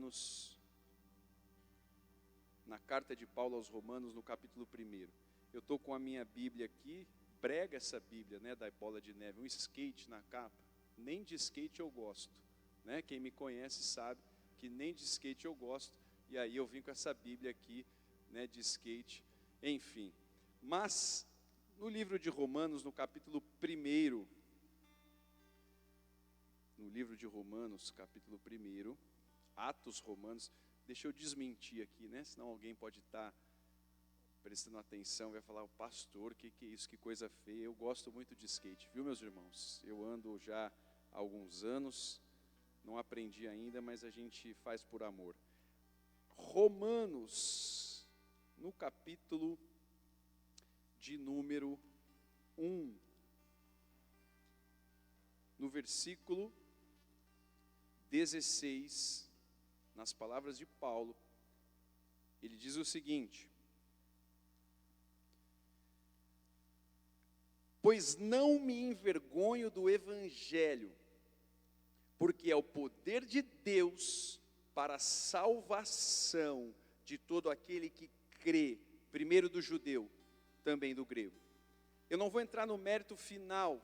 Romanos, na carta de Paulo aos Romanos, no capítulo 1. Eu estou com a minha Bíblia aqui, brega essa Bíblia, né, da bola de neve, um skate na capa. Nem de skate eu gosto, né? Quem me conhece sabe que nem de skate eu gosto, e aí eu vim com essa Bíblia aqui, né, de skate, enfim. Mas, no livro de Romanos, no capítulo 1, no livro de Romanos, capítulo 1, Atos Romanos, deixa eu desmentir aqui, né? Senão alguém pode estar prestando atenção, vai falar, o pastor, o que é isso, que coisa feia. Eu gosto muito de skate, viu, meus irmãos? Eu ando já há alguns anos, não aprendi ainda, mas a gente faz por amor. Romanos, no capítulo de número 1, no versículo 16, nas palavras de Paulo, ele diz o seguinte: pois não me envergonho do Evangelho, porque é o poder de Deus para a salvação de todo aquele que crê, primeiro do judeu, também do grego. Eu não vou entrar no mérito final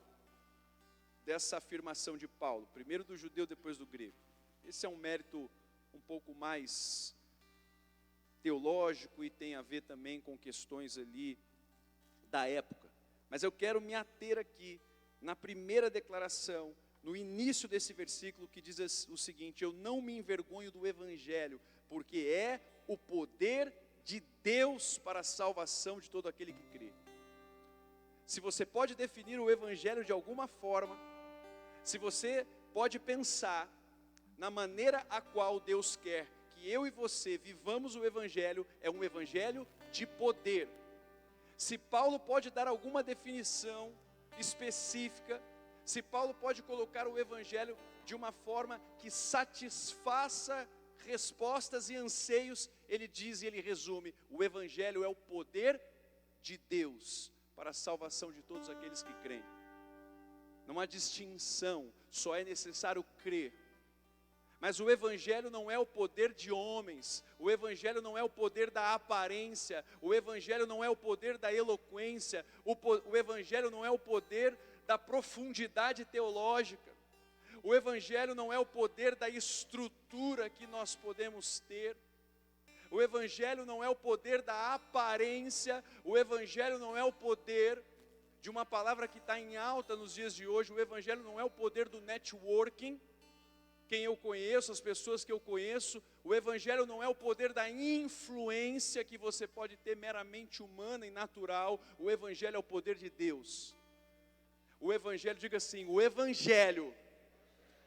dessa afirmação de Paulo, primeiro do judeu, depois do grego. Esse é um mérito um pouco mais teológico e tem a ver também com questões ali da época. Mas eu quero me ater aqui na primeira declaração, no início desse versículo, que diz o seguinte: eu não me envergonho do Evangelho, porque é o poder de Deus para a salvação de todo aquele que crê. Se você pode definir o Evangelho de alguma forma, se você pode pensar na maneira a qual Deus quer que eu e você vivamos o Evangelho, é um Evangelho de poder. Se Paulo pode dar alguma definição específica, se Paulo pode colocar o Evangelho de uma forma que satisfaça respostas e anseios, ele diz e ele resume: o Evangelho é o poder de Deus para a salvação de todos aqueles que creem. Não há distinção, só é necessário crer. Mas o Evangelho não é o poder de homens, o Evangelho não é o poder da aparência, o Evangelho não é o poder da eloquência, o Evangelho não é o poder da profundidade teológica, o Evangelho não é o poder da estrutura que nós podemos ter, o Evangelho não é o poder da aparência, o Evangelho não é o poder de uma palavra que está em alta nos dias de hoje, o Evangelho não é o poder do networking. Quem eu conheço, as pessoas que eu conheço, o Evangelho não é o poder da influência que você pode ter meramente humana e natural, o Evangelho é o poder de Deus. O Evangelho, diga assim, o Evangelho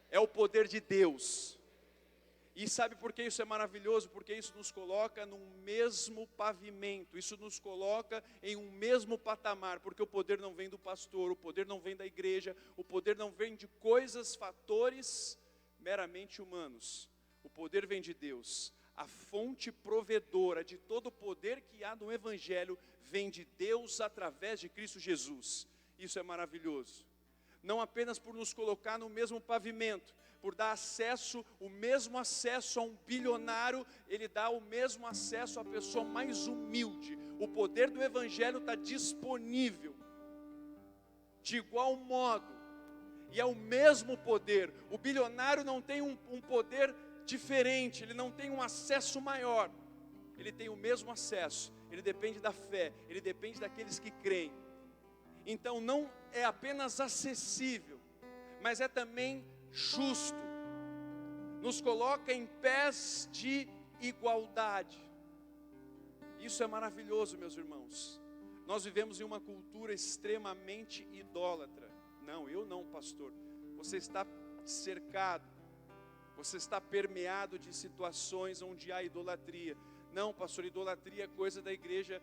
é o poder de Deus. E sabe por que isso é maravilhoso? Porque isso nos coloca num mesmo pavimento, isso nos coloca em um mesmo patamar, porque o poder não vem do pastor, o poder não vem da igreja, o poder não vem de coisas, fatores meramente humanos. O poder vem de Deus. A fonte provedora de todo o poder que há no Evangelho vem de Deus através de Cristo Jesus. Isso é maravilhoso. Não apenas por nos colocar no mesmo pavimento, por dar acesso, o mesmo acesso a um bilionário, ele dá o mesmo acesso à pessoa mais humilde. O poder do Evangelho está disponível de igual modo. E é o mesmo poder. O bilionário não tem um poder diferente, ele não tem um acesso maior. Ele tem o mesmo acesso, ele depende da fé, ele depende daqueles que creem. Então não é apenas acessível, mas é também justo. Nos coloca em pés de igualdade. Isso é maravilhoso, meus irmãos. Nós vivemos em uma cultura extremamente idólatra. Não, eu não, pastor. Você está cercado, você está permeado de situações onde há idolatria. Não, pastor, idolatria é coisa da igreja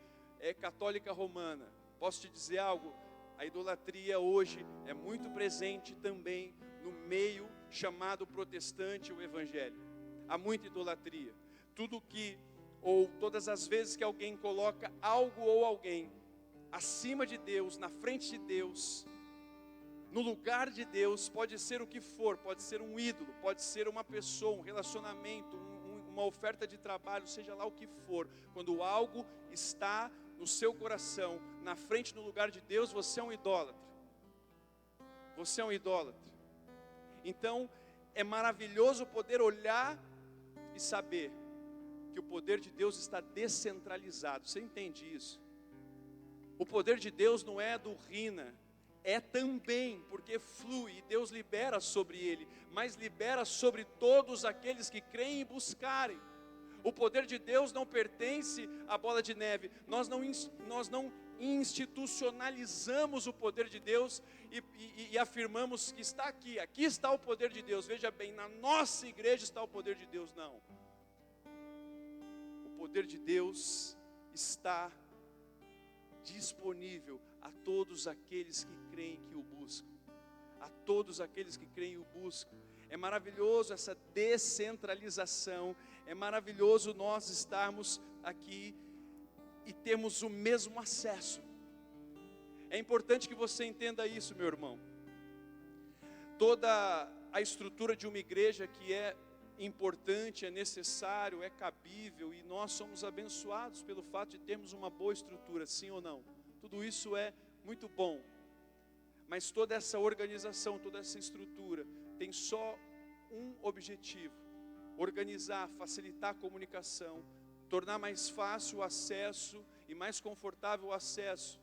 católica romana. Posso te dizer algo? A idolatria hoje é muito presente também no meio chamado protestante, o evangelho. Há muita idolatria. Todas as vezes que alguém coloca algo ou alguém acima de Deus, na frente de Deus, no lugar de Deus, pode ser o que for, pode ser um ídolo, pode ser uma pessoa, um relacionamento, uma oferta de trabalho, seja lá o que for, quando algo está no seu coração, na frente, no lugar de Deus, você é um idólatra. Você é um idólatra. Então, é maravilhoso poder olhar e saber que o poder de Deus está descentralizado. Você entende isso? O poder de Deus não é do Rina, é também, porque flui, e Deus libera sobre ele, mas libera sobre todos aqueles que creem e buscarem. O poder de Deus não pertence à bola de neve. Nós não institucionalizamos o poder de Deus e afirmamos que está aqui. Aqui está o poder de Deus. Veja bem, na nossa igreja está o poder de Deus. Não. O poder de Deus está disponível a todos aqueles que creem que o buscam. A todos aqueles que creem e o buscam. É maravilhoso essa descentralização. É maravilhoso nós estarmos aqui e termos o mesmo acesso. É importante que você entenda isso, meu irmão. Toda a estrutura de uma igreja que é importante, é necessário, é cabível, e nós somos abençoados pelo fato de termos uma boa estrutura, sim ou não? Tudo isso é muito bom. Mas toda essa organização, toda essa estrutura tem só um objetivo: organizar, facilitar a comunicação, tornar mais fácil o acesso e mais confortável o acesso.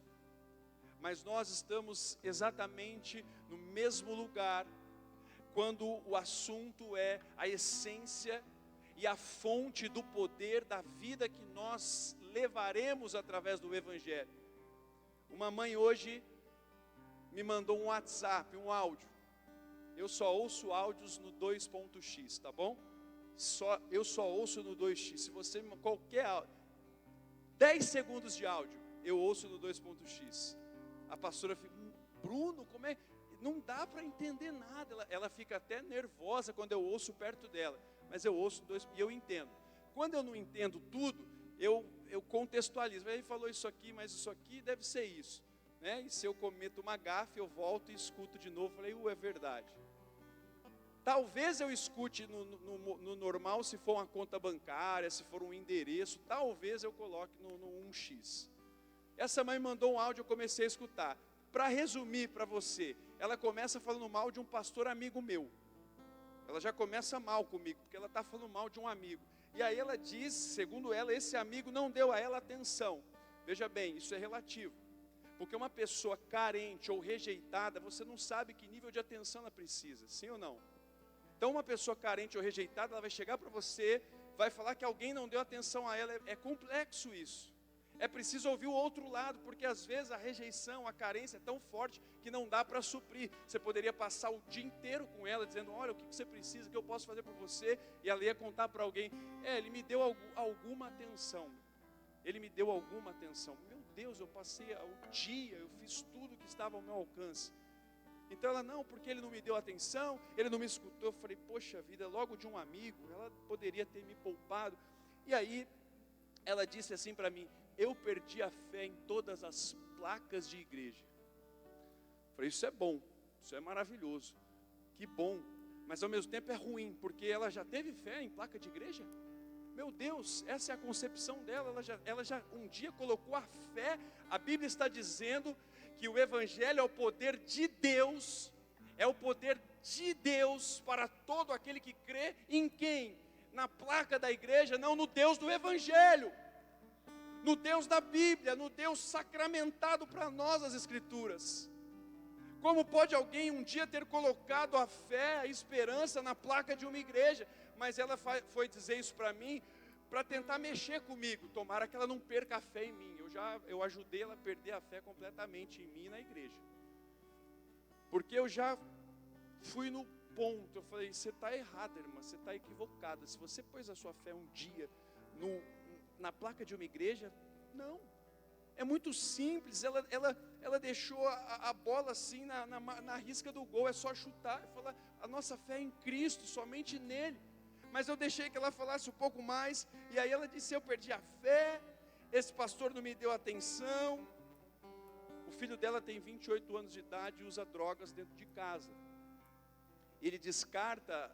Mas nós estamos exatamente no mesmo lugar quando o assunto é a essência e a fonte do poder da vida que nós levaremos através do Evangelho. Uma mãe hoje me mandou um WhatsApp, um áudio. Eu só ouço áudios no 2.x, tá bom? Eu só ouço no 2x. Se você, qualquer áudio, 10 segundos de áudio, eu ouço no 2.x. A pastora fica: Bruno, como é? Não dá para entender nada. Ela fica até nervosa quando eu ouço perto dela. Mas eu ouço e eu entendo. Quando eu não entendo tudo, eu contextualizo. Ele falou isso aqui, mas isso aqui deve ser isso, né? E se eu cometo uma gafe, eu volto e escuto de novo. Falei: é verdade. Talvez eu escute no normal, se for uma conta bancária, se for um endereço, talvez eu coloque no 1x. Essa mãe mandou um áudio, eu comecei a escutar. Para resumir para você, ela começa falando mal de um pastor amigo meu. Ela já começa mal comigo, porque ela está falando mal de um amigo. E aí ela diz, segundo ela, esse amigo não deu a ela atenção. Veja bem, isso é relativo. Porque uma pessoa carente ou rejeitada, você não sabe que nível de atenção ela precisa, sim ou não? Então uma pessoa carente ou rejeitada, ela vai chegar para você, vai falar que alguém não deu atenção a ela. É complexo isso. É preciso ouvir o outro lado, porque às vezes a rejeição, a carência é tão forte que não dá para suprir. Você poderia passar o dia inteiro com ela, dizendo: olha, o que você precisa, o que eu posso fazer por você? E ela ia contar para alguém: ele me deu alguma atenção. Ele me deu alguma atenção. Meu Deus, eu passei o dia, eu fiz tudo que estava ao meu alcance. Então ela: não, porque ele não me deu atenção, ele não me escutou. Eu falei: poxa vida, logo de um amigo, ela poderia ter me poupado. E aí ela disse assim para mim: eu perdi a fé em todas as placas de igreja. Eu falei: isso é bom, isso é maravilhoso, que bom, mas ao mesmo tempo é ruim, porque ela já teve fé em placa de igreja? Meu Deus, essa é a concepção dela, ela já um dia colocou a fé. A Bíblia está dizendo que o Evangelho é o poder de Deus, é o poder de Deus para todo aquele que crê em quem? Na placa da igreja, não no Deus do Evangelho, no Deus da Bíblia, no Deus sacramentado para nós as Escrituras. Como pode alguém um dia ter colocado a fé, a esperança na placa de uma igreja? Mas ela foi dizer isso para mim, para tentar mexer comigo. Tomara que ela não perca a fé em mim. Eu ajudei ela a perder a fé completamente em mim e na igreja. Porque eu já fui no ponto. Eu falei: você está errada, irmã, você está equivocada. Se você pôs a sua fé um dia na placa de uma igreja, não. É muito simples. Ela deixou a bola assim na risca do gol. É só chutar e falar: a nossa fé é em Cristo, somente nele. Mas eu deixei que ela falasse um pouco mais. E aí ela disse: eu perdi a fé, esse pastor não me deu atenção. O filho dela tem 28 anos de idade e usa drogas dentro de casa. Ele descarta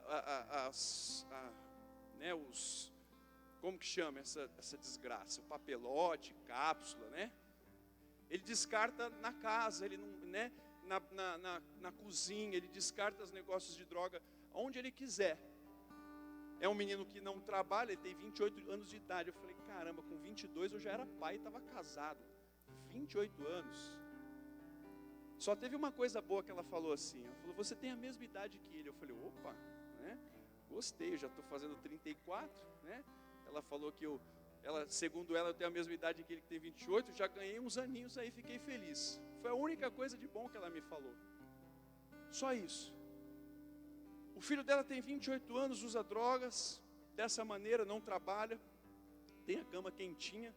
como que chama essa desgraça? O papelote, cápsula, né? Ele descarta na casa, ele não, né? Na cozinha, ele descarta os negócios de droga onde ele quiser. É um menino que não trabalha, ele tem 28 anos de idade. Eu falei, caramba, com 22 eu já era pai e estava casado. 28 anos. Só teve uma coisa boa que ela falou assim. Ela falou, você tem a mesma idade que ele. Eu falei, opa, né? Gostei, eu já estou fazendo 34, né? Ela falou que segundo ela, eu tenho a mesma idade que ele, que tem 28. Já ganhei uns aninhos aí, fiquei feliz. Foi a única coisa de bom que ela me falou. Só isso. O filho dela tem 28 anos, usa drogas, dessa maneira, não trabalha, tem a cama quentinha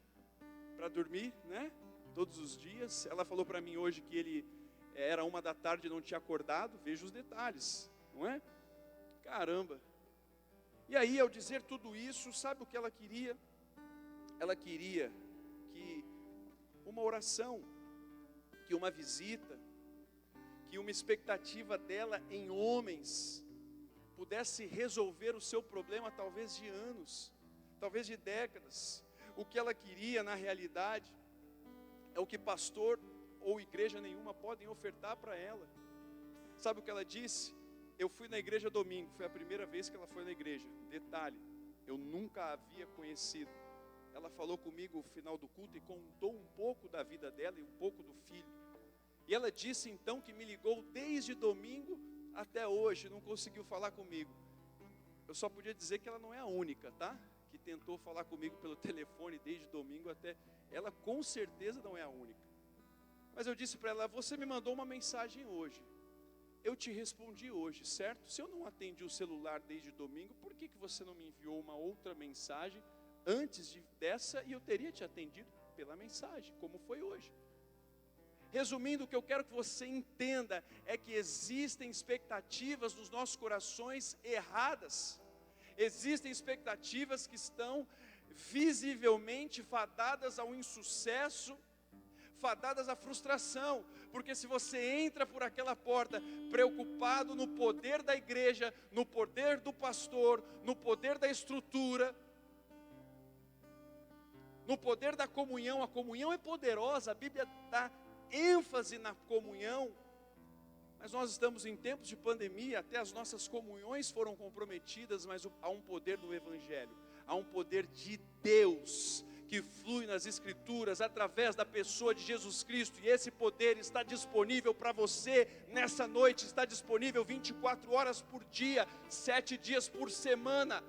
para dormir, né? Todos os dias. Ela falou para mim hoje que ele era 1h e não tinha acordado. Veja os detalhes, não é? Caramba. E aí, ao dizer tudo isso, sabe o que ela queria? Ela queria que uma oração, que uma visita, que uma expectativa dela em homens pudesse resolver o seu problema, talvez de anos, talvez de décadas. O que ela queria, na realidade, é o que pastor ou igreja nenhuma podem ofertar para ela. Sabe o que ela disse? Eu fui na igreja domingo, foi a primeira vez que ela foi na igreja. Detalhe, eu nunca a havia conhecido. Ela falou comigo no final do culto e contou um pouco da vida dela e um pouco do filho. E ela disse então que me ligou desde domingo até hoje, não conseguiu falar comigo. Eu só podia dizer que ela não é a única, tá? Que tentou falar comigo pelo telefone desde domingo até. Ela com certeza não é a única. Mas eu disse para ela, você me mandou uma mensagem hoje. Eu te respondi hoje, certo? Se eu não atendi o celular desde domingo, por que você não me enviou uma outra mensagem antes dessa e eu teria te atendido pela mensagem, como foi hoje? Resumindo, o que eu quero que você entenda é que existem expectativas nos nossos corações erradas. Existem expectativas que estão visivelmente fadadas ao insucesso, fadadas à frustração. Porque se você entra por aquela porta preocupado no poder da igreja, no poder do pastor, no poder da estrutura, no poder da comunhão, a comunhão é poderosa, a Bíblia dá ênfase na comunhão, mas nós estamos em tempos de pandemia, até as nossas comunhões foram comprometidas, mas há um poder do Evangelho, há um poder de Deus, que flui nas Escrituras, através da pessoa de Jesus Cristo, e esse poder está disponível para você, nessa noite, está disponível 24 horas por dia, 7 dias por semana.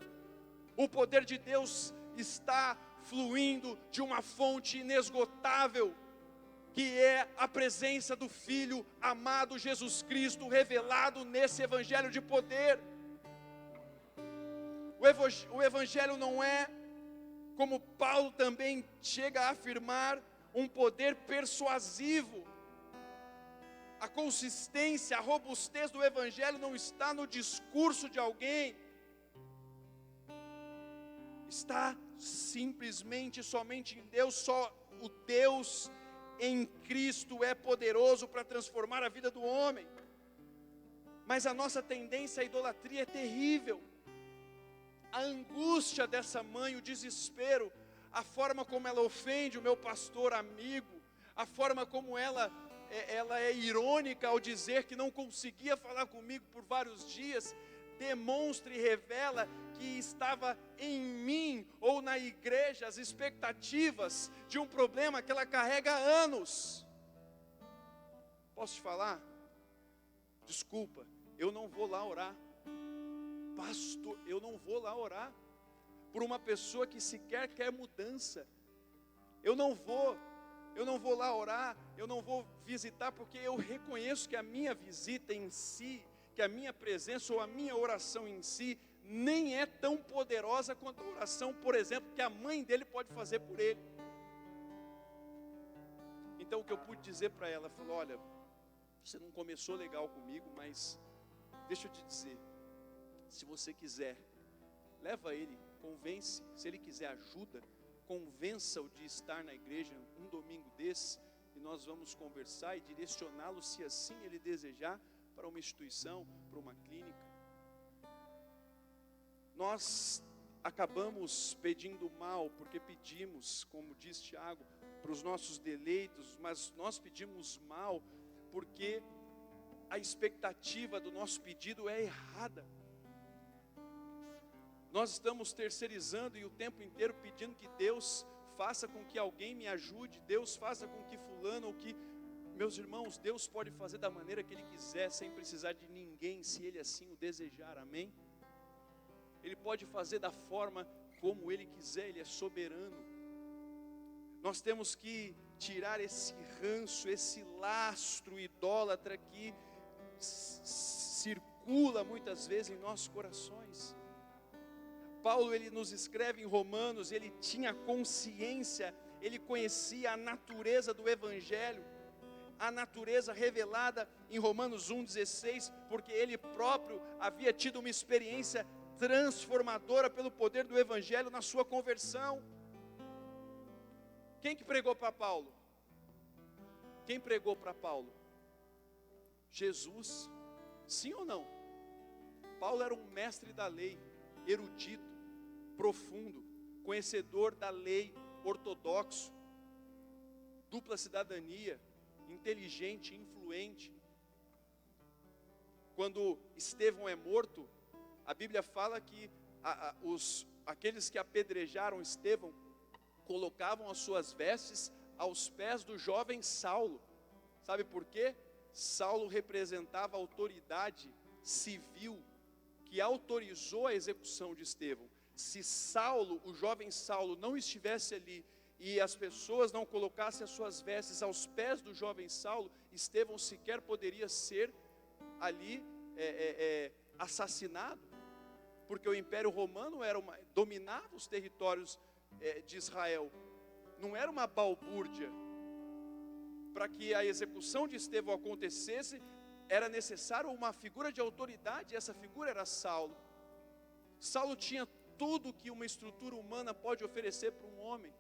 O poder de Deus está fluindo de uma fonte inesgotável, que é a presença do Filho amado Jesus Cristo, revelado nesse Evangelho de poder. O Evangelho não é, como Paulo também chega a afirmar, um poder persuasivo. A consistência, a robustez do Evangelho não está no discurso de alguém, está simplesmente somente em Deus. Só o Deus em Cristo é poderoso para transformar a vida do homem. Mas a nossa tendência à idolatria é terrível. A angústia dessa mãe, o desespero, a forma como ela ofende o meu pastor amigo, a forma como ela é irônica ao dizer que não conseguia falar comigo por vários dias, demonstra e revela que estava em mim ou na igreja as expectativas de um problema que ela carrega há anos. Posso te falar? Desculpa, eu não vou lá orar. Pastor, eu não vou lá orar por uma pessoa que sequer quer mudança. Eu não vou lá orar, eu não vou visitar, porque eu reconheço que a minha visita em si, que a minha presença ou a minha oração em si, nem é tão poderosa quanto a oração, por exemplo, que a mãe dele pode fazer por ele. Então o que eu pude dizer para ela, falou, olha, você não começou legal comigo, mas deixa eu te dizer, se você quiser, leva ele, convence, se ele quiser ajuda, convença-o de estar na igreja um domingo desse, e nós vamos conversar e direcioná-lo, se assim ele desejar, para uma instituição, para uma clínica. Nós acabamos pedindo mal, porque pedimos, como diz Tiago, para os nossos deleitos, mas nós pedimos mal, porque a expectativa do nosso pedido é errada. Nós estamos terceirizando e o tempo inteiro pedindo que Deus faça com que alguém me ajude, Deus faça com que fulano ou que... Meus irmãos, Deus pode fazer da maneira que Ele quiser, sem precisar de ninguém, se Ele assim o desejar, amém? Ele pode fazer da forma como Ele quiser, Ele é soberano. Nós temos que tirar esse ranço, esse lastro idólatra que circula muitas vezes em nossos corações. Paulo, ele nos escreve em Romanos, ele tinha consciência, ele conhecia a natureza do Evangelho, a natureza revelada em Romanos 1,16, porque ele próprio havia tido uma experiência transformadora pelo poder do Evangelho na sua conversão. Quem que pregou para Paulo? Quem pregou para Paulo? Jesus. Sim ou não? Paulo era um mestre da lei, erudito, profundo, conhecedor da lei, ortodoxo, dupla cidadania, inteligente, influente. Quando Estevão é morto, a Bíblia fala que aqueles que apedrejaram Estevão colocavam as suas vestes aos pés do jovem Saulo. Sabe por quê? Saulo representava a autoridade civil que autorizou a execução de Estevão. Se Saulo, o jovem Saulo, não estivesse ali e as pessoas não colocassem as suas vestes aos pés do jovem Saulo, Estevão sequer poderia ser ali assassinado, porque o Império Romano dominava os territórios de Israel. Não era uma balbúrdia. Para que a execução de Estevão acontecesse, era necessário uma figura de autoridade, e essa figura era Saulo. Saulo tinha tudo que uma estrutura humana pode oferecer para um homem.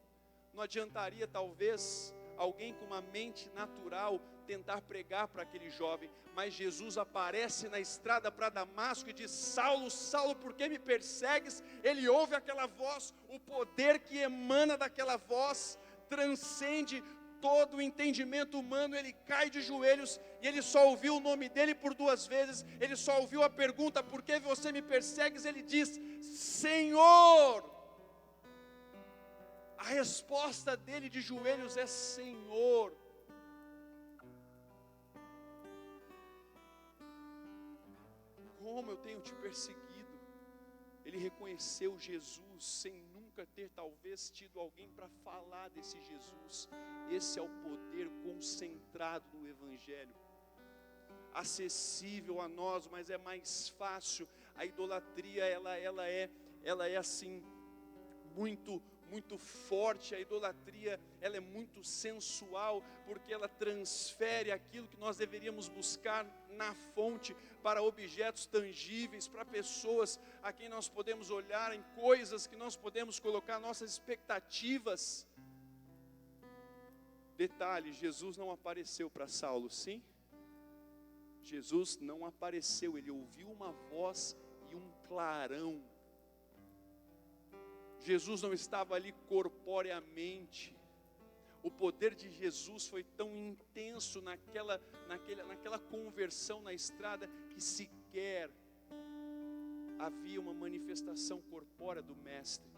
Não adiantaria talvez alguém com uma mente natural tentar pregar para aquele jovem, mas Jesus aparece na estrada para Damasco e diz: Saulo, Saulo, por que me persegues? Ele ouve aquela voz, o poder que emana daquela voz transcende todo o entendimento humano. Ele cai de joelhos e ele só ouviu o nome dele por 2 vezes, ele só ouviu a pergunta: por que você me persegues? Ele diz: Senhor. A resposta dele de joelhos é: Senhor. Como eu tenho te perseguido? Ele reconheceu Jesus sem nunca ter talvez tido alguém para falar desse Jesus. Esse é o poder concentrado do Evangelho, acessível a nós, mas é mais fácil. A idolatria ela é assim muito forte. A idolatria ela é muito sensual, porque ela transfere aquilo que nós deveríamos buscar na fonte para objetos tangíveis, para pessoas a quem nós podemos olhar, em coisas que nós podemos colocar nossas expectativas. Detalhe: Jesus não apareceu para Saulo, sim? Jesus não apareceu, ele ouviu uma voz e um clarão. Jesus não estava ali corporeamente. O poder de Jesus foi tão intenso naquela conversão na estrada, que sequer havia uma manifestação corpórea do Mestre,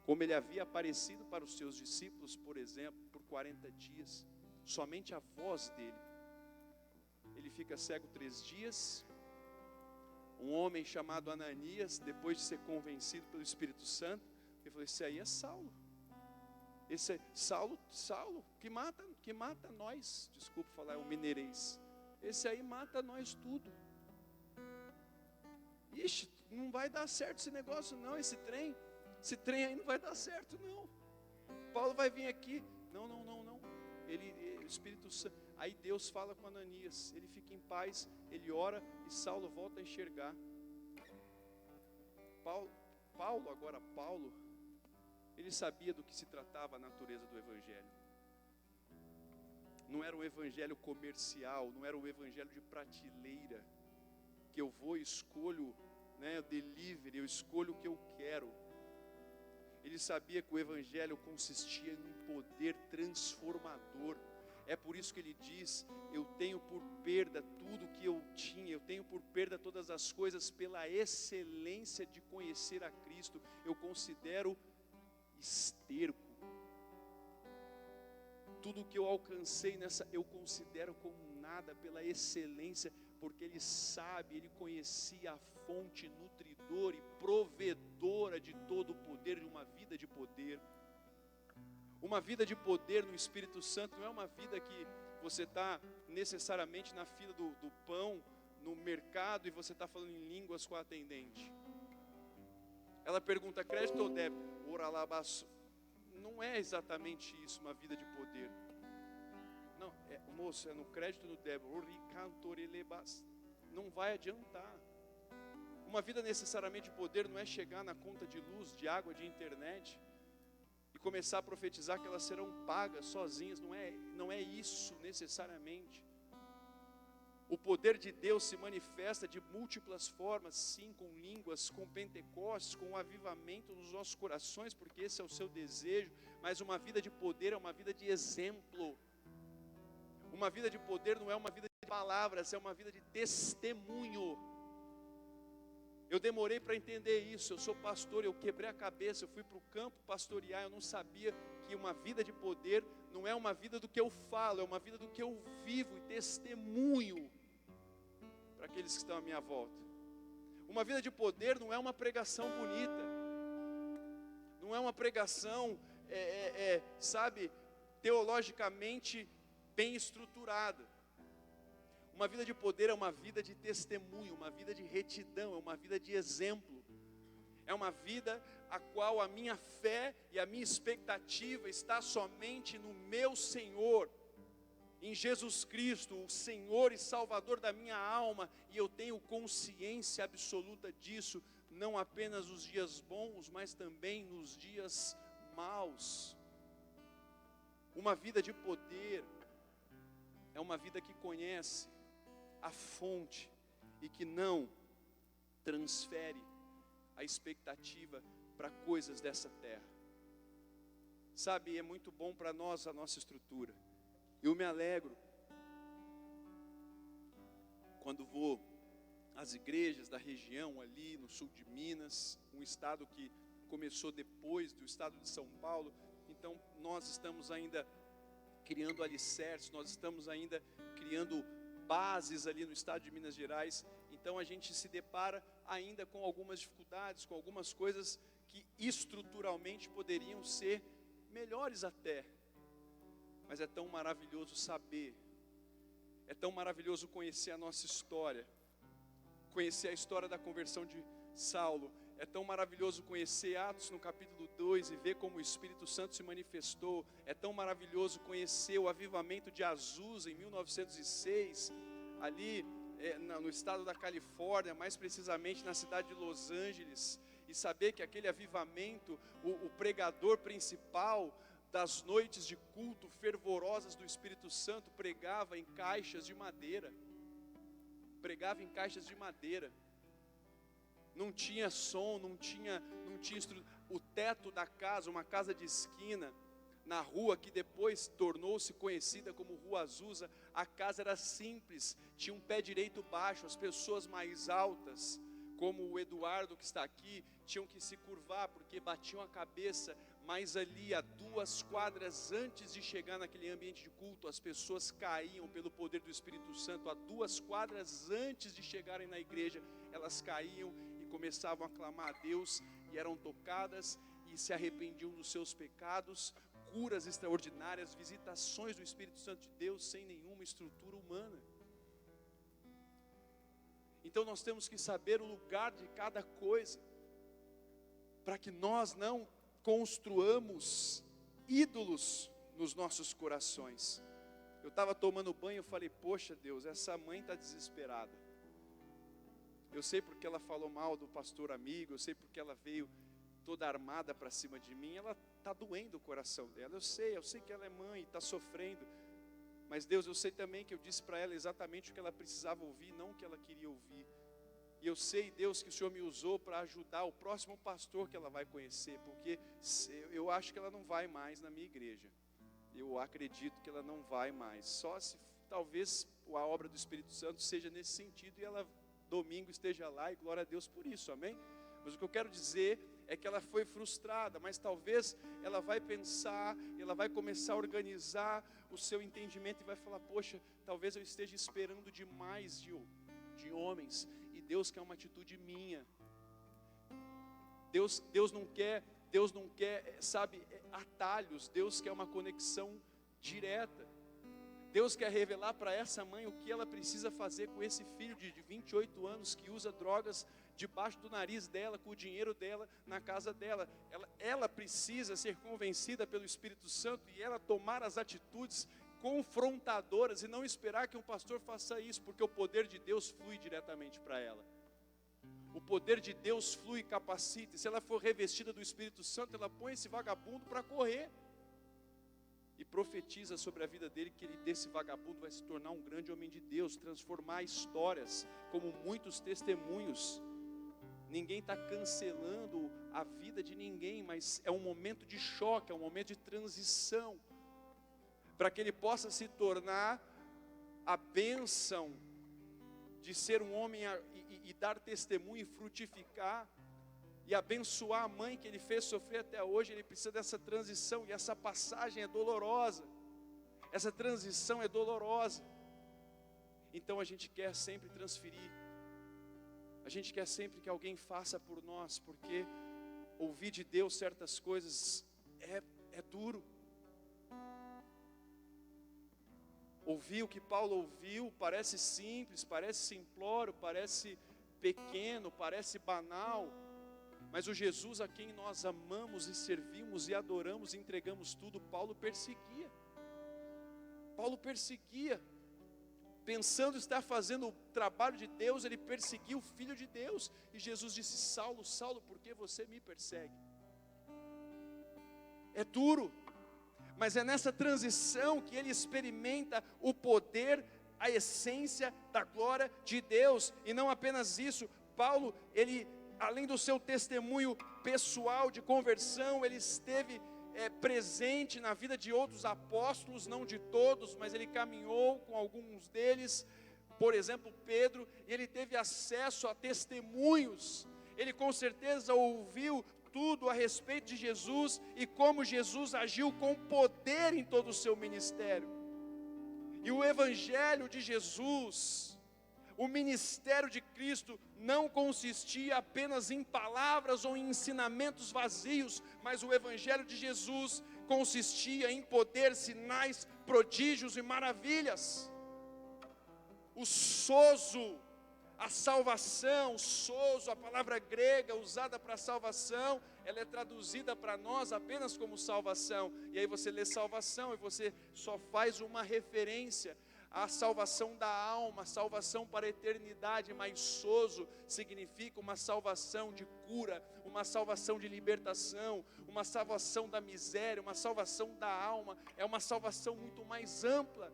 como ele havia aparecido para os seus discípulos, por exemplo, por 40 dias, somente a voz dele. Ele fica cego 3 dias, um homem chamado Ananias, depois de ser convencido pelo Espírito Santo, ele falou: esse aí é Saulo. Esse é Saulo, que mata nós. Desculpa falar, é um mineirês. Esse aí mata nós tudo. Ixi, não vai dar certo esse negócio não, esse trem aí não vai dar certo não. Paulo vai vir aqui. Não. O Espírito Santo. Aí Deus fala com Ananias, ele fica em paz, ele ora e Saulo volta a enxergar. Paulo, ele sabia do que se tratava a natureza do Evangelho. Não era um Evangelho comercial, não era um Evangelho de prateleira, que eu vou e escolho, o delivery, eu escolho o que eu quero. Ele sabia que o evangelho consistia em um poder transformador. É por isso que ele diz: eu tenho por perda tudo que eu tinha, eu tenho por perda todas as coisas pela excelência de conhecer a Cristo. Eu considero esterco. Tudo que eu alcancei eu considero como nada pela excelência, porque ele sabe, ele conhecia a fonte nutridora e provedora de todo o poder, de uma vida de poder. Uma vida de poder no Espírito Santo não é uma vida que você está necessariamente na fila do pão, no mercado, e você está falando em línguas com a atendente. Ela pergunta: crédito ou débito? Oralabaço. Não é exatamente isso, uma vida de poder. Não, moço, é no crédito ou no débito. Não vai adiantar. Uma vida necessariamente de poder não é chegar na conta de luz, de água, de internet e começar a profetizar que elas serão pagas sozinhas. Não é isso necessariamente. O poder de Deus se manifesta de múltiplas formas, sim, com línguas, com Pentecostes, com o avivamento nos nossos corações, porque esse é o seu desejo. Mas uma vida de poder é uma vida de exemplo. Uma vida de poder não é uma vida de palavras, é uma vida de testemunho. Eu demorei para entender isso. Eu sou pastor, eu quebrei a cabeça, eu fui para o campo pastorear, eu não sabia que uma vida de poder não é uma vida do que eu falo, é uma vida do que eu vivo e testemunho para aqueles que estão à minha volta. Uma vida de poder não é uma pregação bonita, não é uma pregação, sabe, teologicamente bem estruturada. Uma vida de poder é uma vida de testemunho, uma vida de retidão, é uma vida de exemplo. É uma vida a qual a minha fé e a minha expectativa está somente no meu Senhor, em Jesus Cristo, o Senhor e Salvador da minha alma, e eu tenho consciência absoluta disso, não apenas nos dias bons, mas também nos dias maus. Uma vida de poder é uma vida que conhece a fonte e que não transfere a expectativa para coisas dessa terra. Sabe, é muito bom para nós a nossa estrutura. Eu me alegro quando vou às igrejas da região ali no sul de Minas, um estado que começou depois do estado de São Paulo. Então nós estamos ainda criando alicerces, nós estamos ainda criando bases ali no estado de Minas Gerais. Então a gente se depara ainda com algumas dificuldades, com algumas coisas que estruturalmente poderiam ser melhores até. Mas é tão maravilhoso saber, é tão maravilhoso conhecer a nossa história, conhecer a história da conversão de Saulo. É tão maravilhoso conhecer Atos no capítulo 2 e ver como o Espírito Santo se manifestou. É tão maravilhoso conhecer o avivamento de Azusa em 1906, ali no estado da Califórnia, mais precisamente na cidade de Los Angeles, e saber que aquele avivamento, o pregador principal das noites de culto fervorosas do Espírito Santo pregava em caixas de madeira. Pregava em caixas de madeira. Não tinha som, não tinha o teto da casa, uma casa de esquina, na rua que depois tornou-se conhecida como Rua Azusa, a casa era simples, tinha um pé direito baixo, as pessoas mais altas, como o Eduardo que está aqui, tinham que se curvar porque batiam a cabeça, mas ali a 2 quadras antes de chegar naquele ambiente de culto, as pessoas caíam pelo poder do Espírito Santo, a 2 quadras antes de chegarem na igreja, elas caíam e começavam a clamar a Deus, e eram tocadas e se arrependiam dos seus pecados, curas extraordinárias, visitações do Espírito Santo de Deus sem nenhuma estrutura humana. Então nós temos que saber o lugar de cada coisa, para que nós não construamos ídolos nos nossos corações. Eu estava tomando banho e falei: poxa Deus, essa mãe está desesperada. Eu sei porque ela falou mal do pastor amigo, eu sei porque ela veio toda armada para cima de mim, ela está doendo o coração dela. Eu sei que ela é mãe, está sofrendo. Mas Deus, eu sei também que eu disse para ela exatamente o que ela precisava ouvir, não o que ela queria ouvir. E eu sei, Deus, que o Senhor me usou para ajudar o próximo pastor que ela vai conhecer, porque eu acho que ela não vai mais na minha igreja. Eu acredito que ela não vai mais. Só se talvez a obra do Espírito Santo seja nesse sentido e ela domingo esteja lá, e glória a Deus por isso, amém? Mas o que eu quero dizer é que ela foi frustrada, mas talvez ela vai pensar, ela vai começar a organizar o seu entendimento e vai falar, poxa, talvez eu esteja esperando demais de homens, e Deus quer uma atitude minha. Deus não quer, sabe, atalhos. Deus quer uma conexão direta. Deus quer revelar para essa mãe o que ela precisa fazer com esse filho de 28 anos que usa drogas debaixo do nariz dela, com o dinheiro dela, na casa dela. Ela precisa ser convencida pelo Espírito Santo e ela tomar as atitudes confrontadoras e não esperar que um pastor faça isso, porque o poder de Deus flui diretamente para ela. O poder de Deus flui e capacita. E se ela for revestida do Espírito Santo, ela põe esse vagabundo para correr. E profetiza sobre a vida dele que desse vagabundo vai se tornar um grande homem de Deus, transformar histórias, como muitos testemunhos. Ninguém está cancelando a vida de ninguém, mas é um momento de choque, é um momento de transição, para que ele possa se tornar a bênção de ser um homem e dar testemunho e frutificar, e abençoar a mãe que ele fez sofrer até hoje. Ele precisa dessa transição, e essa passagem é dolorosa, essa transição é dolorosa. Então a gente quer sempre transferir, a gente quer sempre que alguém faça por nós, porque ouvir de Deus certas coisas é duro. Ouvir o que Paulo ouviu parece simples, parece simplório, parece pequeno, parece banal, mas o Jesus a quem nós amamos e servimos e adoramos e entregamos tudo, Paulo perseguia. Pensando estar fazendo o trabalho de Deus, ele perseguiu o Filho de Deus. E Jesus disse, Saulo, Saulo, por que você me persegue? É duro, mas é nessa transição que ele experimenta o poder, a essência da glória de Deus. E não apenas isso, Paulo, ele, além do seu testemunho pessoal de conversão, ele esteve presente na vida de outros apóstolos, não de todos, mas ele caminhou com alguns deles, por exemplo Pedro, e ele teve acesso a testemunhos. Ele com certeza ouviu tudo a respeito de Jesus e como Jesus agiu com poder em todo o seu ministério. E o evangelho de Jesus, o ministério de Cristo não consistia apenas em palavras ou em ensinamentos vazios, mas o evangelho de Jesus consistia em poder, sinais, prodígios e maravilhas. O sozo, a salvação, sozo, a palavra grega usada para salvação, ela é traduzida para nós apenas como salvação. E aí você lê salvação e você só faz uma referência a salvação da alma, salvação para a eternidade, mas sozo significa uma salvação de cura, uma salvação de libertação, uma salvação da miséria, uma salvação da alma, é uma salvação muito mais ampla.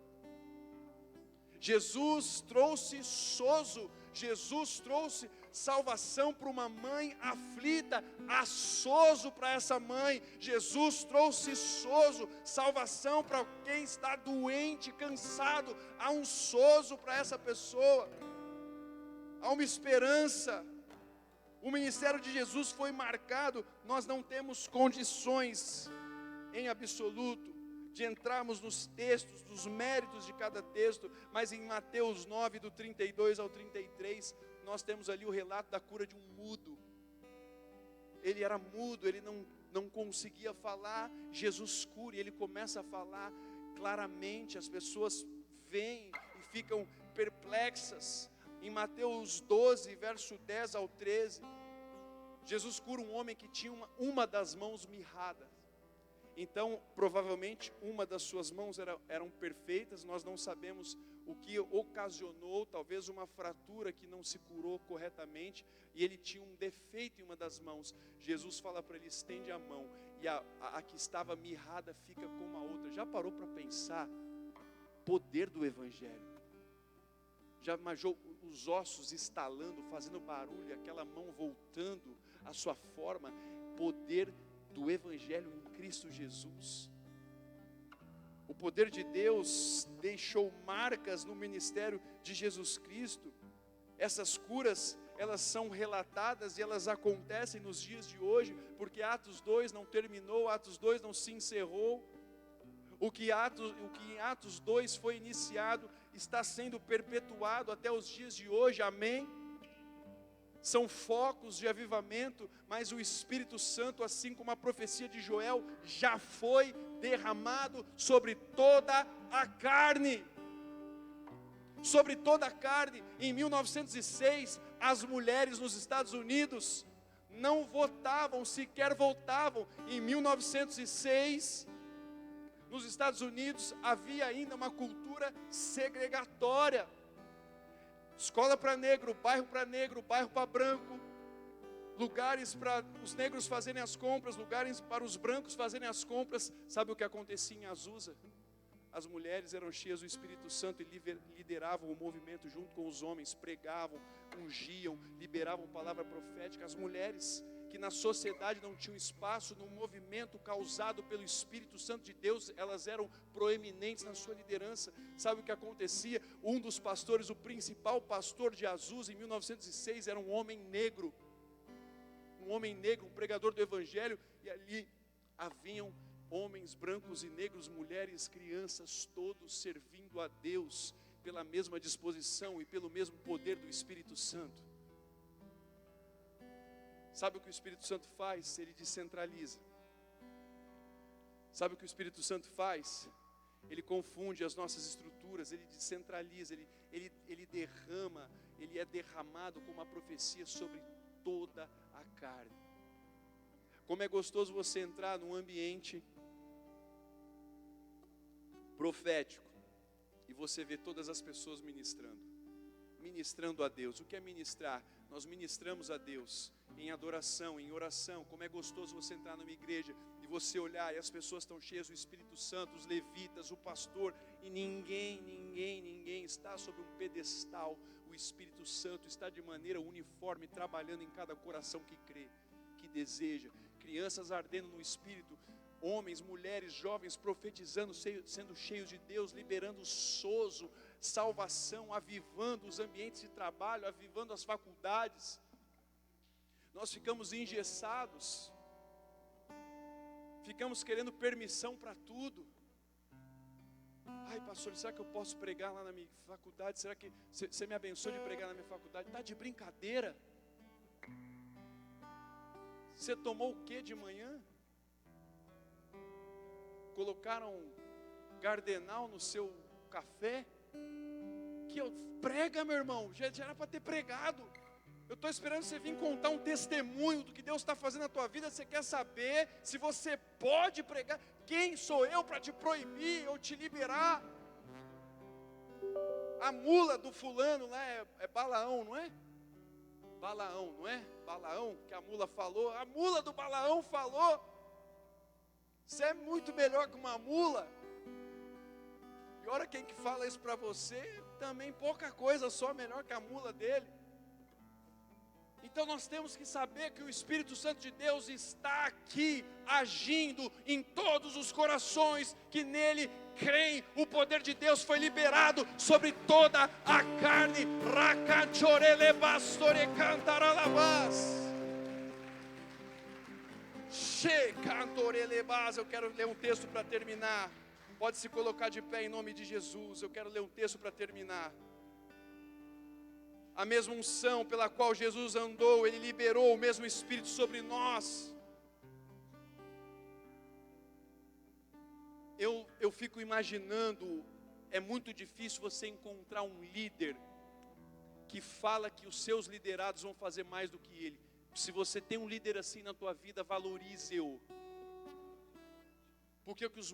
Jesus trouxe sozo, Jesus trouxe salvação para uma mãe aflita, há sozo para essa mãe. Jesus trouxe sozo, salvação para quem está doente, cansado, há um sozo para essa pessoa, há uma esperança. O ministério de Jesus foi marcado, nós não temos condições em absoluto de entrarmos nos textos, nos méritos de cada texto, mas em Mateus 9, do 32 ao 33, nós temos ali o relato da cura de um mudo. Ele era mudo, ele não conseguia falar, Jesus cura e ele começa a falar claramente, as pessoas veem e ficam perplexas. Em Mateus 12, verso 10 ao 13, Jesus cura um homem que tinha uma das mãos mirrada. Então, provavelmente, uma das suas mãos eram perfeitas, nós não sabemos o que ocasionou, talvez uma fratura que não se curou corretamente, e ele tinha um defeito em uma das mãos. Jesus fala para ele, estende a mão, e a que estava mirrada fica como a outra. Já parou para pensar? Poder do Evangelho. Já imaginou os ossos estalando, fazendo barulho, aquela mão voltando à sua forma? Poder do Evangelho em Cristo Jesus. O poder de Deus deixou marcas no ministério de Jesus Cristo. Essas curas, elas são relatadas e elas acontecem nos dias de hoje, porque Atos 2 não terminou, Atos 2 não se encerrou. O que em Atos 2 foi iniciado está sendo perpetuado até os dias de hoje, amém? São focos de avivamento, mas o Espírito Santo, assim como a profecia de Joel, já foi derramado sobre toda a carne. Sobre toda a carne. Em 1906, as mulheres nos Estados Unidos não votavam, sequer votavam. Em 1906, nos Estados Unidos, havia ainda uma cultura segregatória. Escola para negro, bairro para branco, lugares para os negros fazerem as compras, lugares para os brancos fazerem as compras. Sabe o que acontecia em Azusa? As mulheres eram cheias do Espírito Santo e lideravam o movimento junto com os homens, pregavam, ungiam, liberavam palavra profética. As mulheres que na sociedade não tinham espaço, no movimento causado pelo Espírito Santo de Deus, elas eram proeminentes na sua liderança. Sabe o que acontecia? Um dos pastores, o principal pastor de Azusa em 1906, era um homem negro, um pregador do Evangelho, e ali haviam homens brancos e negros, mulheres, crianças, todos servindo a Deus pela mesma disposição e pelo mesmo poder do Espírito Santo. Sabe o que o Espírito Santo faz? Ele descentraliza. Sabe o que o Espírito Santo faz? Ele confunde as nossas estruturas, ele descentraliza, ele derrama, ele é derramado como uma profecia sobre toda a carne. Como é gostoso você entrar num ambiente profético e você vê todas as pessoas ministrando a Deus. O que é ministrar? Nós ministramos a Deus em adoração, em oração. Como é gostoso você entrar numa igreja e você olhar e as pessoas estão cheias do Espírito Santo, os levitas, o pastor, e ninguém está sobre um pedestal. O Espírito Santo está de maneira uniforme, trabalhando em cada coração que crê, que deseja. Crianças ardendo no Espírito, homens, mulheres, jovens profetizando, sendo cheios de Deus, liberando sozo, salvação, avivando os ambientes de trabalho, avivando as faculdades. Nós ficamos engessados, ficamos querendo permissão para tudo. Ai, pastor, será que eu posso pregar lá na minha faculdade? Será que você me abençoa de pregar na minha faculdade? Está de brincadeira? Você tomou o que de manhã? Colocaram Gardenal no seu café? Prega, meu irmão, já era para ter pregado. Eu estou esperando você vir contar um testemunho do que Deus está fazendo na tua vida. Você quer saber se você pode pregar? Quem sou eu para te proibir ou te liberar? A mula do fulano lá é Balaão, não é? Balaão, não é? Balaão, que a mula falou. A mula do Balaão falou. Você é muito melhor que uma mula. E olha quem que fala isso para você, também pouca coisa, só melhor que a mula dele. Então nós temos que saber que o Espírito Santo de Deus está aqui, agindo em todos os corações que nele creem. O poder de Deus foi liberado sobre toda a carne. Eu quero ler um texto para terminar. Pode se colocar de pé em nome de Jesus. Eu quero ler um texto para terminar. A mesma unção pela qual Jesus andou, Ele liberou o mesmo Espírito sobre nós. Eu fico imaginando, é muito difícil você encontrar um líder que fala que os seus liderados vão fazer mais do que ele. Se você tem um líder assim na tua vida, valorize-o. Porque o que os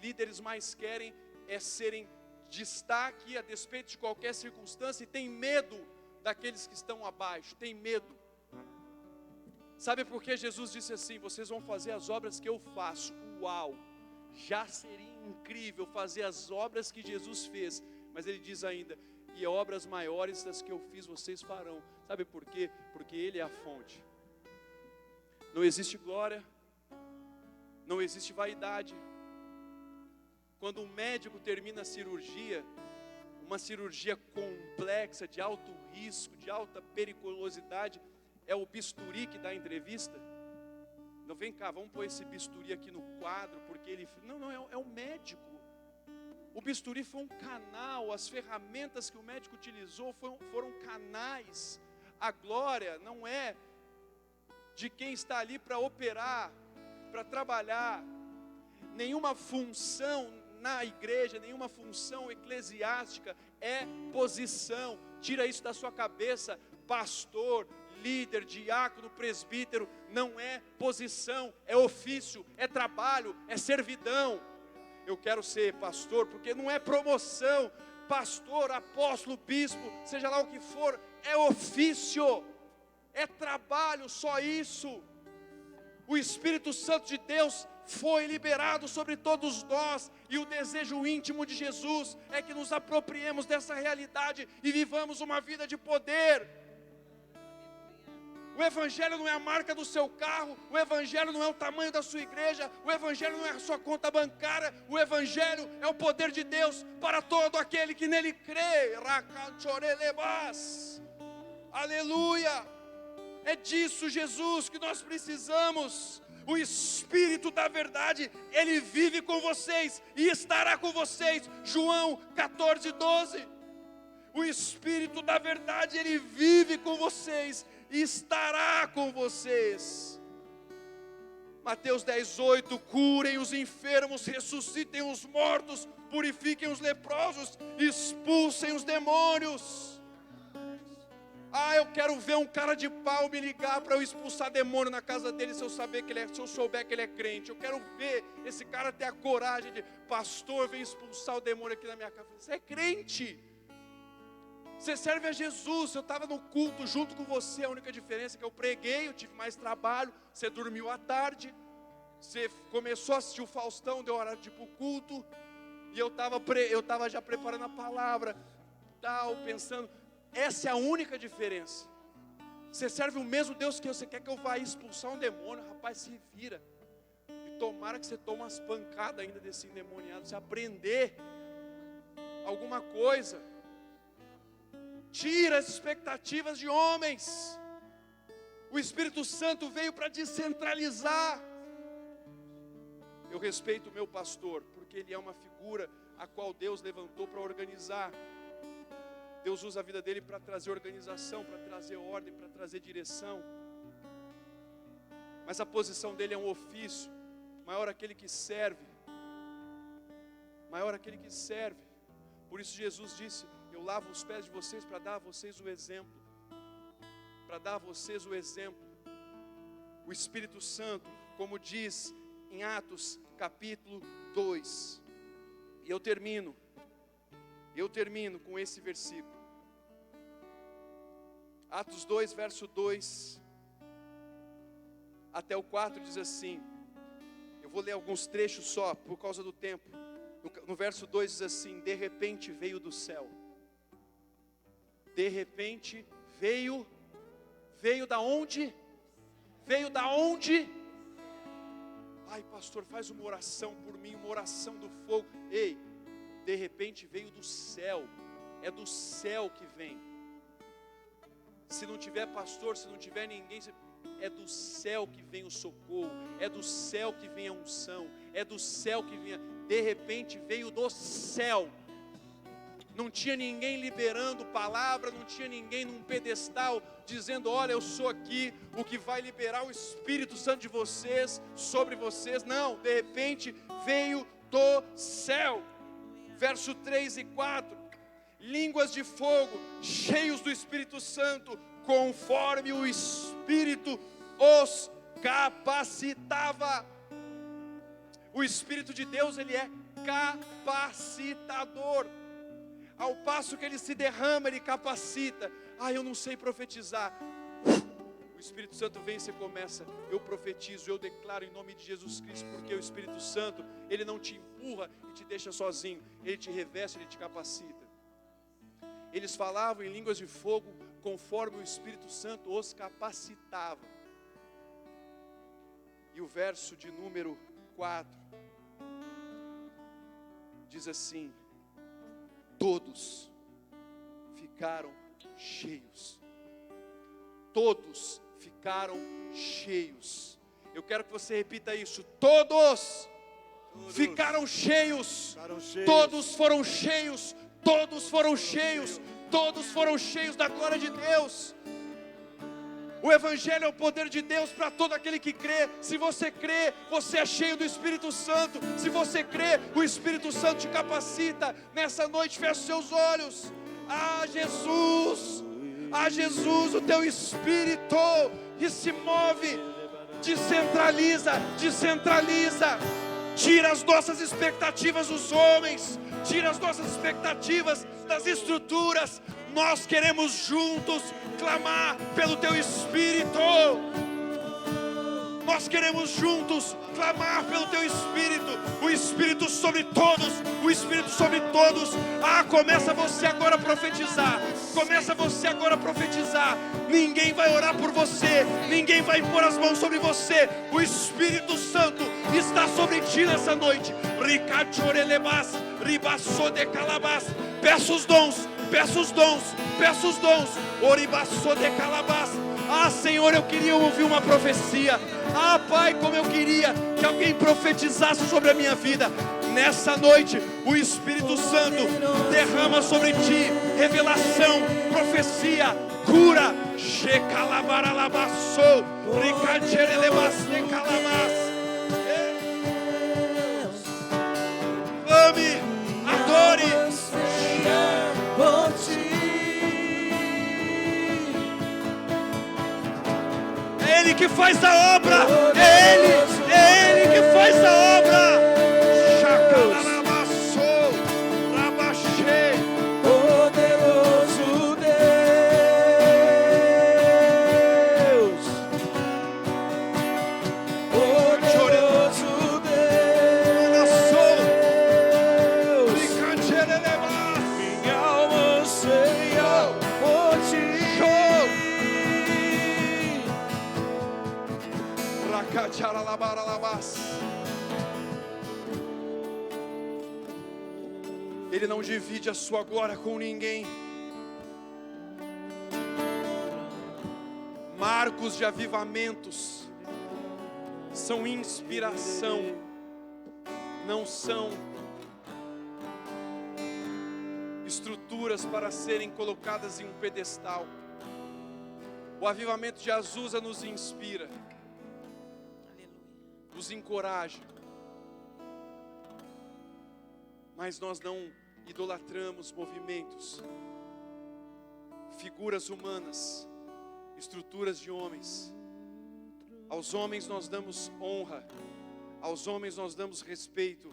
líderes mais querem é serem destaque a despeito de qualquer circunstância, e tem medo daqueles que estão abaixo, tem medo. Sabe por que Jesus disse assim: vocês vão fazer as obras que eu faço? Uau! Já seria incrível fazer as obras que Jesus fez, mas Ele diz ainda: e obras maiores das que eu fiz vocês farão. Sabe por quê? Porque Ele é a fonte. Não existe glória, não existe vaidade. Quando um médico termina a cirurgia, uma cirurgia complexa, de alto risco, de alta periculosidade, é o bisturi que dá a entrevista. Não, vem cá, vamos pôr esse bisturi aqui no quadro, porque ele... Não, é o médico. O bisturi foi um canal, as ferramentas que o médico utilizou foram canais. A glória não é de quem está ali para operar, para trabalhar. Nenhuma função na igreja, nenhuma função eclesiástica é posição. Tira isso da sua cabeça. Pastor, líder, diácono, presbítero, não é posição, é ofício, é trabalho, é servidão. Eu quero ser pastor, porque não é promoção. Pastor, apóstolo, bispo, seja lá o que for, é ofício, é trabalho, só isso. O Espírito Santo de Deus foi liberado sobre todos nós, e o desejo íntimo de Jesus é que nos apropriemos dessa realidade e vivamos uma vida de poder. O Evangelho não é a marca do seu carro, o Evangelho não é o tamanho da sua igreja, o Evangelho não é a sua conta bancária, o Evangelho é o poder de Deus para todo aquele que nele crê. Aleluia! É disso, Jesus, que nós precisamos. O Espírito da verdade, Ele vive com vocês e estará com vocês. João 14:12. O Espírito da verdade, Ele vive com vocês e estará com vocês. Mateus 10:8, curem os enfermos, ressuscitem os mortos, purifiquem os leprosos, expulsem os demônios. Eu quero ver um cara de pau me ligar para eu expulsar demônio na casa dele, se eu souber que ele é crente. Eu quero ver esse cara ter a coragem de, pastor, vem expulsar o demônio aqui na minha casa. Você é crente, você serve a Jesus. Eu estava no culto junto com você, a única diferença é que eu preguei, eu tive mais trabalho, você dormiu à tarde, você começou a assistir o Faustão, deu horário de ir para o culto, e eu estava já preparando a palavra, pensando. Essa é a única diferença. Você serve o mesmo Deus que você quer que eu vá expulsar um demônio, rapaz, se vira. E tomara que você tome umas pancadas ainda desse endemoniado, você aprender alguma coisa. Tira as expectativas de homens. O Espírito Santo veio para descentralizar. Eu respeito o meu pastor, porque ele é uma figura a qual Deus levantou para organizar. Deus usa a vida dele para trazer organização, para trazer ordem, para trazer direção. Mas a posição dele é um ofício. Maior aquele que serve. Maior aquele que serve. Por isso Jesus disse, eu lavo os pés de vocês para dar a vocês o exemplo. Para dar a vocês o exemplo. O Espírito Santo, como diz em Atos capítulo 2. E eu termino com esse versículo. Atos 2, verso 2 até o 4 diz assim. Eu vou ler alguns trechos só, por causa do tempo. No verso 2 diz assim, de repente veio do céu. De repente veio da onde? Veio da onde? Ai, pastor, faz uma oração por mim, uma oração do fogo. Ei, de repente veio do céu. É do céu que vem. Se não tiver pastor, se não tiver ninguém, é do céu que vem o socorro, é do céu que vem a unção, é do céu que vem. De repente veio do céu. Não tinha ninguém liberando palavra, não tinha ninguém num pedestal dizendo, olha, eu sou aqui o que vai liberar o Espírito Santo de vocês, sobre vocês. Não, de repente veio do céu. Verso 3 e 4. Línguas de fogo, cheios do Espírito Santo, conforme o Espírito os capacitava. O Espírito de Deus, ele é capacitador. Ao passo que ele se derrama, ele capacita. Eu não sei profetizar. O Espírito Santo vem e você começa, eu profetizo, eu declaro em nome de Jesus Cristo, porque o Espírito Santo, ele não te empurra e te deixa sozinho, ele te reveste, ele te capacita. eles falavam em línguas de fogo conforme o Espírito Santo os capacitava. E o verso de número 4 diz assim: todos ficaram cheios. Todos ficaram cheios. Eu quero que você repita isso. Todos ficaram cheios. Todos foram cheios. Todos foram cheios. Todos foram cheios da glória de Deus. O Evangelho é o poder de Deus para todo aquele que crê. Se você crê, você é cheio do Espírito Santo. Se você crê, o Espírito Santo te capacita. Nessa noite, feche os seus olhos. Ah, Jesus, o teu Espírito que se move, descentraliza. Tira as nossas expectativas dos homens, tira as nossas expectativas das estruturas. Nós queremos juntos clamar pelo teu Espírito. Nós queremos juntos clamar pelo teu Espírito. O Espírito sobre todos. O Espírito sobre todos. Ah, começa você agora a profetizar. Começa você agora a profetizar. Ninguém vai orar por você. Ninguém vai pôr as mãos sobre você. O Espírito Santo está sobre ti nessa noite. Peça os dons. Peça os dons. Peça os dons. Ah, Senhor, eu queria ouvir uma profecia. Ah, Pai, como eu queria que alguém profetizasse sobre a minha vida. Nessa noite, o Espírito Santo derrama sobre ti revelação, profecia, cura. Clame, adore. É Ele que faz a obra. É Ele que faz a obra. Poderoso Deus, poderoso Deus, minha alma anseia por ti. Ele não divide a sua glória com ninguém. Marcos de avivamentos são inspiração, não são estruturas para serem colocadas em um pedestal. O avivamento de Azusa nos inspira, nos encoraja, mas nós não idolatramos movimentos, figuras humanas, estruturas de homens. Aos homens nós damos honra, aos homens nós damos respeito,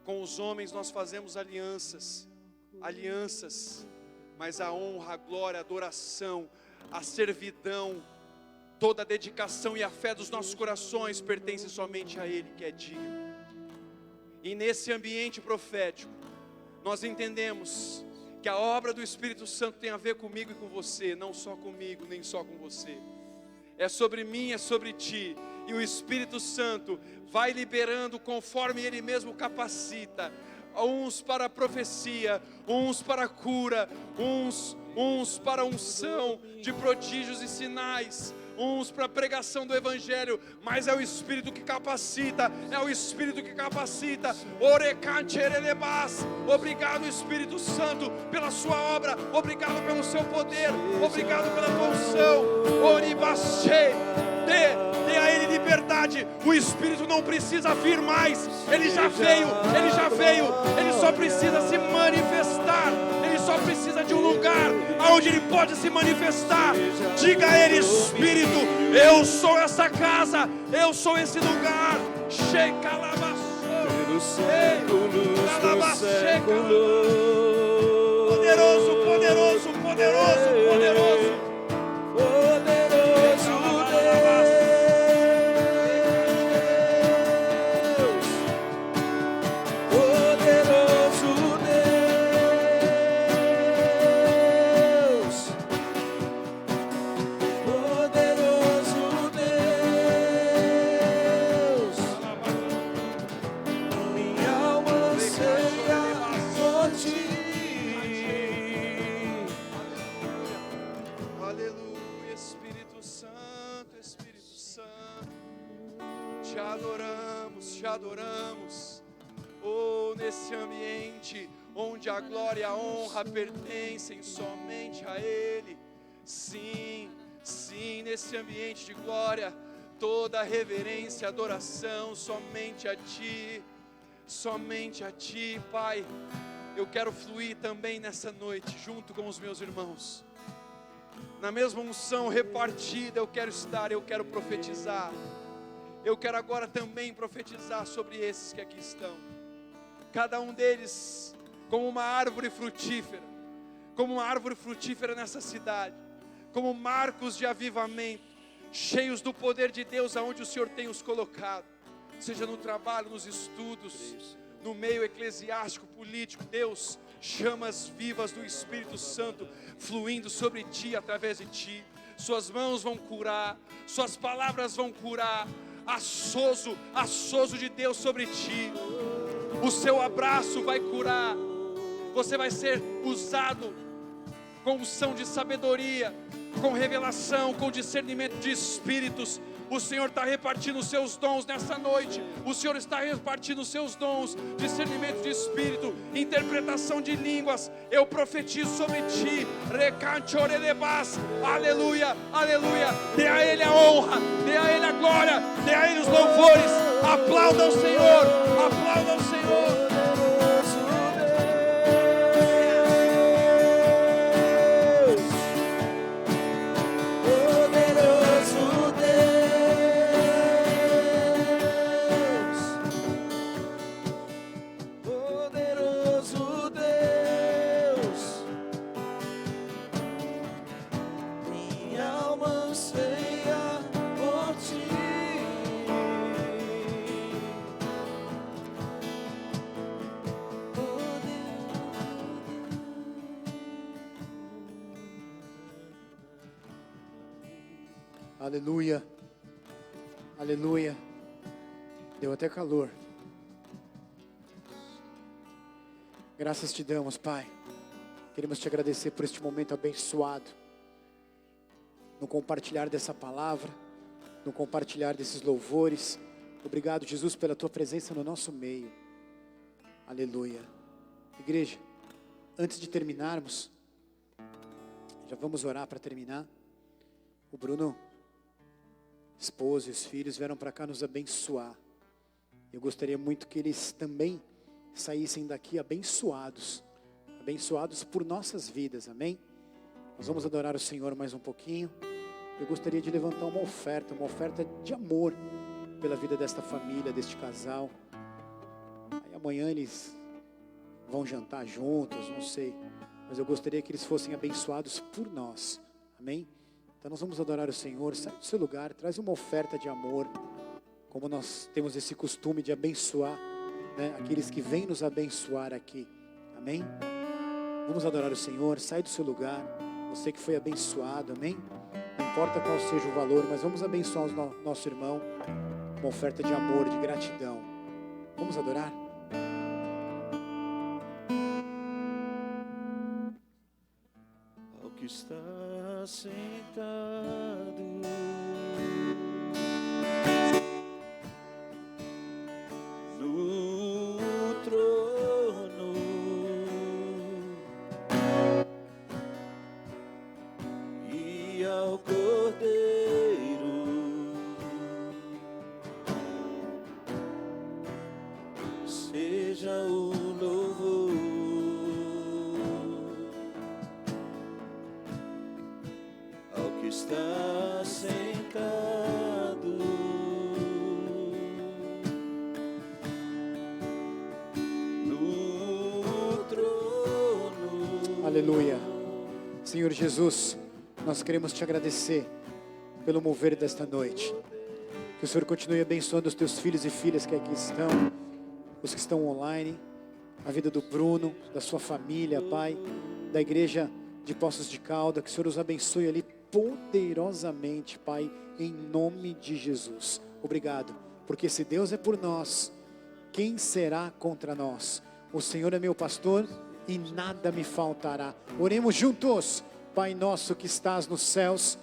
com os homens nós fazemos alianças, mas a honra, a glória, a adoração, a servidão, toda a dedicação e a fé dos nossos corações pertence somente a Ele que é digno. E nesse ambiente profético, nós entendemos que a obra do Espírito Santo tem a ver comigo e com você, não só comigo, nem só com você. É sobre mim, é sobre ti. E o Espírito Santo vai liberando conforme Ele mesmo capacita. Uns para a profecia, uns para a cura, uns para a unção de prodígios e sinais, uns para a pregação do Evangelho, mas é o Espírito que capacita, Obrigado, Espírito Santo, pela sua obra, obrigado pelo seu poder, obrigado pela tua unção. Dê a Ele liberdade. O Espírito não precisa vir mais, Ele já veio, Ele só precisa se manifestar. Ele só precisa de um lugar onde Ele pode se manifestar. Diga a Ele: Espírito, eu sou essa casa, eu sou esse lugar. Pelos séculos dos séculos. Poderoso, poderoso, poderoso, poderoso. Poderoso Deus, poderoso Deus, adoramos, te adoramos. Oh, nesse ambiente onde a glória e a honra pertencem somente a Ele. Sim, sim, nesse ambiente de glória, toda reverência, adoração somente a Ti, Pai. Eu quero fluir também nessa noite, junto com os meus irmãos. Na mesma unção repartida eu quero estar, eu quero profetizar. Eu quero agora também profetizar sobre esses que aqui estão. Cada um deles como uma árvore frutífera, nessa cidade, como marcos de avivamento, cheios do poder de Deus aonde o Senhor tem os colocado, seja no trabalho, nos estudos, no meio eclesiástico, político. Deus, chamas vivas do Espírito Santo fluindo sobre ti, através de ti. Suas mãos vão curar, suas palavras vão curar. Assoso de Deus sobre ti. O seu abraço vai curar. Você vai ser usado com unção de sabedoria, com revelação, com discernimento de espíritos. O Senhor está repartindo os seus dons nessa noite. O Senhor está repartindo os seus dons, discernimento de espírito, interpretação de línguas. Eu profetizo sobre ti. Aleluia, aleluia. Dê a Ele a honra, dê a Ele a glória, dê a Ele os louvores. Aplauda o Senhor, aplauda o Senhor. Aleluia, aleluia. Deu até calor. Graças te damos, Pai. Queremos te agradecer por este momento abençoado, no compartilhar dessa palavra, no compartilhar desses louvores. Obrigado, Jesus, pela tua presença no nosso meio. Aleluia. Igreja, antes de terminarmos, já vamos orar para terminar. O Bruno, esposa e os filhos vieram para cá nos abençoar. Eu gostaria muito que eles também saíssem daqui abençoados por nossas vidas, amém? Nós vamos adorar o Senhor mais um pouquinho. Eu gostaria de levantar uma oferta de amor pela vida desta família, deste casal. Aí amanhã eles vão jantar juntos, não sei, mas eu gostaria que eles fossem abençoados por nós, amém? Então nós vamos adorar o Senhor. Sai do seu lugar, traz uma oferta de amor, como nós temos esse costume de abençoar, né, aqueles que vêm nos abençoar aqui, amém? Vamos adorar o Senhor. Sai do seu lugar, você que foi abençoado, amém? Não importa qual seja o valor, mas vamos abençoar o nosso irmão, uma oferta de amor, de gratidão. Vamos adorar? Ao que está sentado no trono, e ao Cordeiro seja o louvor. Está sentado no trono. Aleluia. Senhor Jesus, nós queremos te agradecer pelo mover desta noite. Que o Senhor continue abençoando os teus filhos e filhas que aqui estão, os que estão online, a vida do Bruno, da sua família, Pai, da igreja de Poços de Caldas. Que o Senhor os abençoe ali poderosamente, Pai, em nome de Jesus. Obrigado, porque se Deus é por nós, quem será contra nós? O Senhor é meu pastor e nada me faltará. Oremos juntos. Pai nosso que estás nos céus,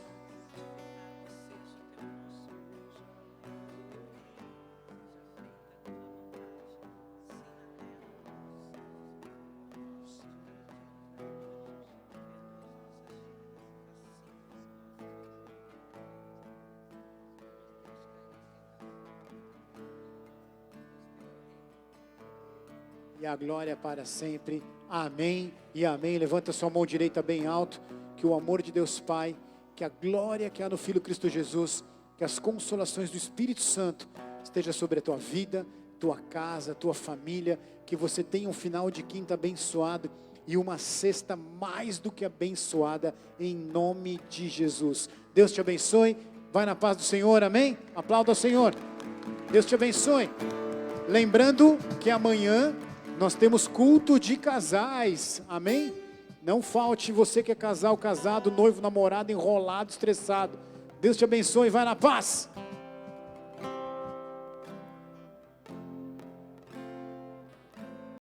e a glória para sempre. Amém e amém. Levanta sua mão direita bem alto, que o amor de Deus Pai, que a glória que há no Filho Cristo Jesus, que as consolações do Espírito Santo esteja sobre a tua vida, tua casa, tua família, que você tenha um final de quinta abençoado e uma sexta mais do que abençoada, em nome de Jesus. Deus te abençoe, vai na paz do Senhor, amém? Aplauda ao Senhor. Deus te abençoe. Lembrando que amanhã nós temos culto de casais, amém? Não falte, você que é casal, casado, noivo, namorado, enrolado, estressado. Deus te abençoe, vai na paz.